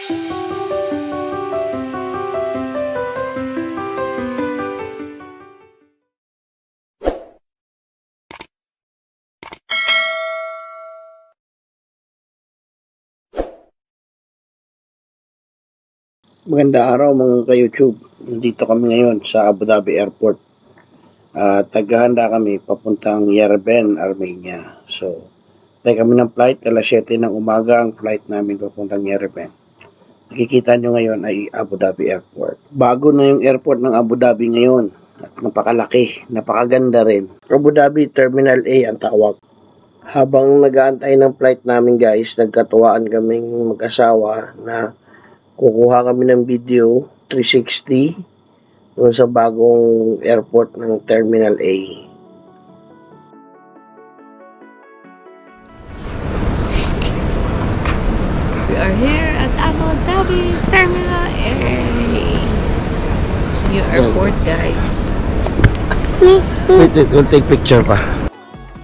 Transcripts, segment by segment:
Magandang araw mga ka-YouTube. Nandito kami ngayon sa Abu Dhabi Airport. Taghahanda kami papuntang Yerevan, Armenia. So, tayo kami ng flight. Alas 7 ng umaga ang flight namin papuntang Yerevan. Nakikita nyo ngayon ay Abu Dhabi Airport. Bago na yung airport ng Abu Dhabi ngayon. At napakalaki, napakaganda rin. Abu Dhabi Terminal A ang tawag. Habang nag-aantay ng flight namin guys, nagkatuwaan kaming mag-asawa na kukuha kami ng video 360 doon sa bagong airport ng Terminal A. We are here at Abu Dhabi Terminal A. It's new airport, guys. Wait, we'll take picture pa.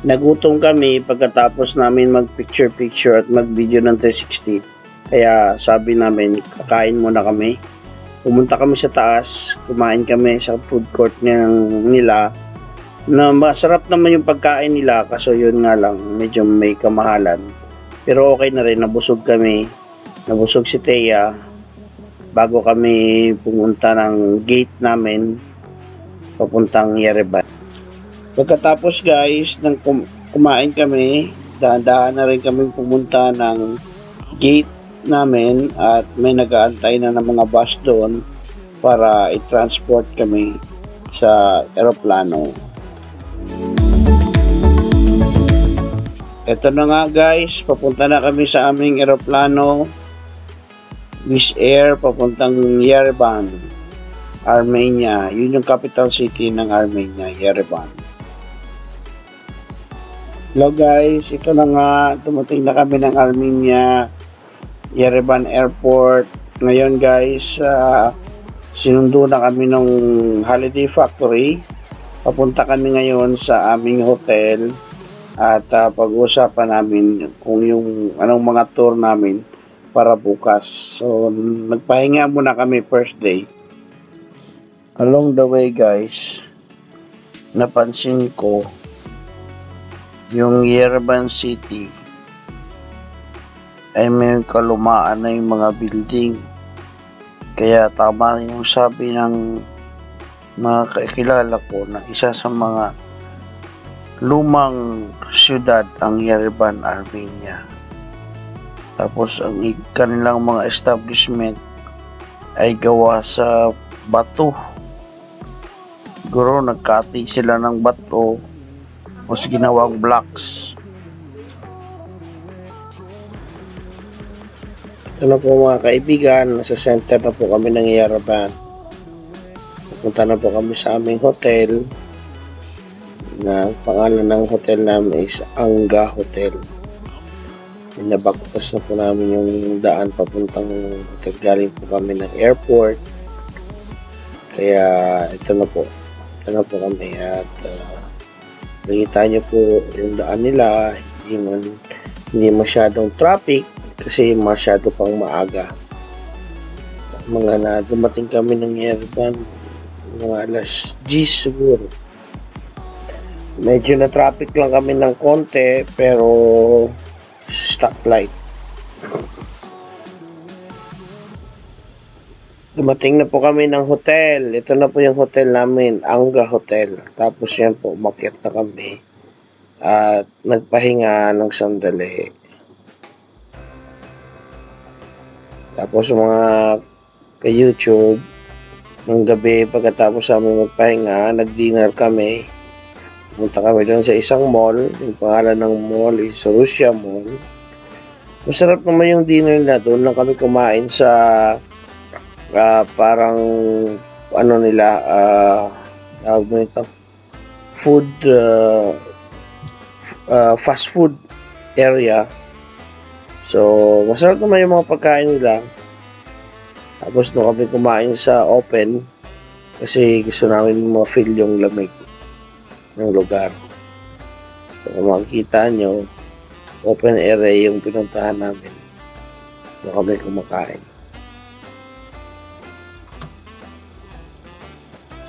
Nagutom kami pagkatapos namin mag-picture at mag-video ng 360. Kaya sabi namin, kakain muna kami. Pumunta kami sa taas, kumain kami sa food court nila. Na masarap naman yung pagkain nila, kaso yun nga lang, medyo may kamahalan. Pero okay na rin, nabusog kami. Nabusog si Thea bago kami pumunta ng gate namin papuntang Yerevan. Pagkatapos guys, nang kumain kami, dahan-dahan na rin kami pumunta ng gate namin at may nag-aantay na ng mga bus doon para i-transport kami sa eroplano. Ito na nga guys, papunta na kami sa aming eroplano, Wizz Air, papuntang Yerevan, Armenia. Yun yung capital city ng Armenia, Yerevan. Hello guys, ito na nga, dumating na kami ng Armenia, Yerevan Airport. Ngayon guys, sinundo na kami ng Holiday Factory. Papunta kami ngayon sa aming hotel at pag-uusapan namin kung yung anong mga tour namin para bukas. So, nagpahinga muna kami first day. Along the way guys, napansin ko yung Yerevan City ay may kalumaan na yung mga building. Kaya tama yung sabi ng mga kakilala ko na isa sa mga lumang syudad ang Yerevan, Armenia. Tapos ang kanilang mga establishment ay gawa sa bato. Siguro nagkati sila ng bato o ginawang blocks. Ito na po mga kaibigan, nasa center na po kami ng Yerevan. Pupunta na po kami sa aming hotel na pangalan ng hotel namin is Anga Hotel. Pinabaktas na po namin yung daan papuntang hotel. Galing po kami ng airport. Kaya ito na po kami at nakita nyo po yung daan nila, hindi masyadong traffic kasi masyado pang maaga. Dumating kami ng Yerevan mga alas 10 siguro. Medyo na traffic lang kami ng konti pero stoplight. Dumating na po kami ng hotel. Ito na po yung hotel namin, Anga Hotel. Tapos yan po, umakyat na kami at nagpahinga ng sandali. Tapos mga ka-YouTube, ng gabi pagkatapos namin magpahinga, nag-dinner kami. Pumunta kami doon sa isang mall. Yung pangalan ng mall is Russia Mall. Masarap naman yung dinner na doon. Lang kami kumain sa parang ano nila, tawag mo nito, food, fast food area. So, masarap naman yung mga pagkain nila. Tapos nung kami kumain sa open, kasi gusto namin ma-feel yung lamig ng lugar. So, kung makikita nyo, open area yung pinuntahan namin. Doon kami kumakain.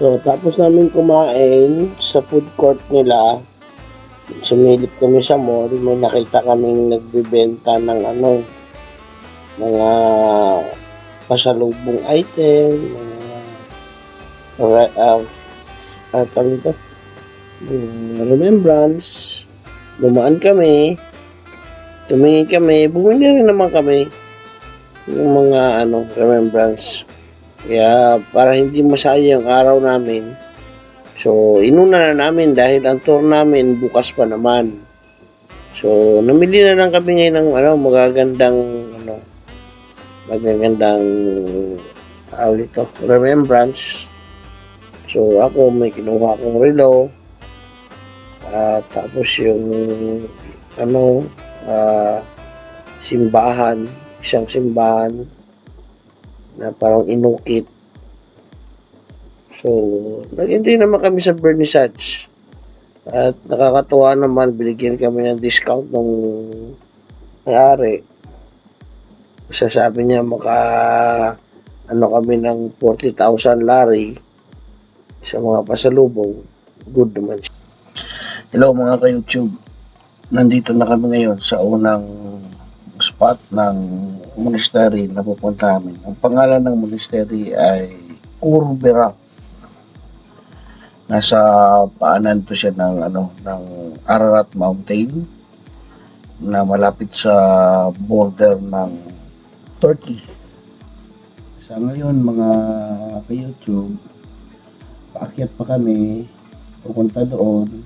So, tapos namin kumain sa food court nila. Sumilip kami sa mall. May nakita kaming nagbibenta ng mga pasalubong item, remembrance. Dumaan kami. Tumingin kami. Bumili rin naman kami ng mga remembrance. Kaya para hindi masayang araw namin, so inuna na namin dahil ang tour namin bukas pa naman. So namili na lang kami ngayon ng magagandang remembrance. So ako may kinuha akong relo, at tapos yung simbahan, isang simbahan na parang inukit. So, nag-enjoy naman kami sa vernissage. At nakakatuwa naman, binigyan kami ng discount ng may-ari. Sasabi niya kami ng 40,000 lari sa mga pasalubong. Good naman siya. Hello mga ka-YouTube. Nandito na kami ngayon sa unang spot ng monastery na pupunta namin. Ang pangalan ng monastery ay Kurberak. Nasa paanan to siya ng Ararat Mountain na malapit sa border ng Turkey. Sa ngayon mga ka-YouTube, paakyat pa kami, pupunta doon.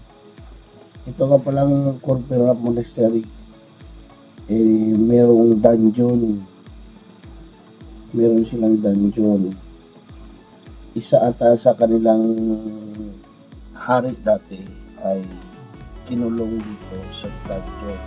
Ito nga palang Kurberak Monastery. Merong dungeon. Meron silang dungeon. Isa ata sa kanilang hari dati ay kinulong dito sa dungeon.